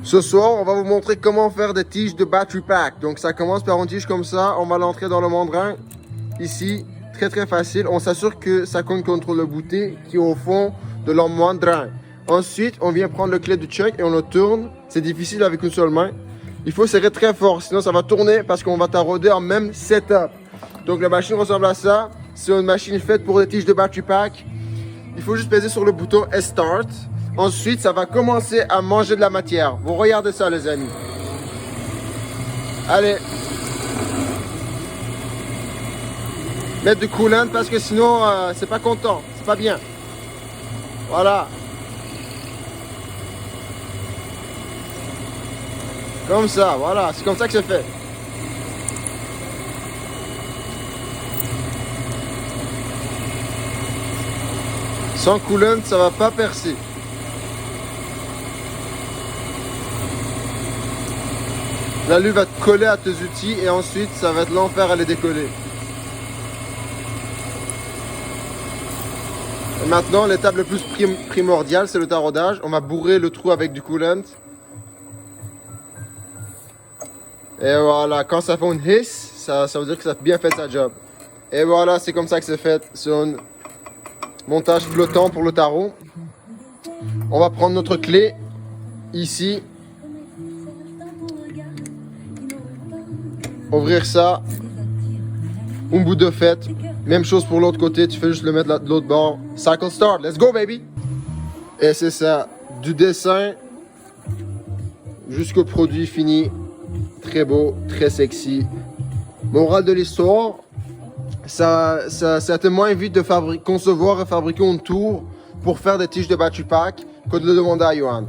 Ce soir, on va vous montrer comment faire des tiges de battery pack. Donc ça commence par une tige comme ça, on va l'entrer dans le membrane. Ici, très facile. On s'assure que ça compte contre le bouté qui est au fond de leur membrane. Ensuite, on vient prendre le clé du chuck et on le tourne. C'est difficile avec une seule main. Il faut serrer très fort, sinon ça va tourner parce qu'on va tarauder en même setup. Donc la machine ressemble à ça. C'est une machine faite pour des tiges de battery pack. Il faut juste peser sur le bouton et Start. Ensuite, ça va commencer à manger de la matière. Vous regardez ça, les amis. Allez. Mettre du coolant parce que sinon, c'est pas content. C'est pas bien. Voilà. Comme ça, voilà. C'est comme ça que c'est fait. Sans coolant, ça va pas percer. L'alu va te coller à tes outils et ensuite, ça va être l'enfer à les décoller. Et maintenant, l'étape le plus primordiale, c'est le taraudage. On va bourrer le trou avec du coolant. Et voilà, quand ça fait une hiss, ça veut dire que ça a bien fait sa job. Et voilà, c'est comme ça que c'est fait. C'est un montage flottant pour le tarot. On va prendre notre clé ici. Ouvrir ça. Un bout de fête. Même chose pour l'autre côté, tu fais juste le mettre de l'autre bord. Cycle start, let's go baby! Et c'est ça, du dessin jusqu'au produit fini. Très beau, très sexy. Morale de l'histoire, ça te moins vite de concevoir et fabriquer une tour pour faire des tiges de battery pack que de le demander à Johan.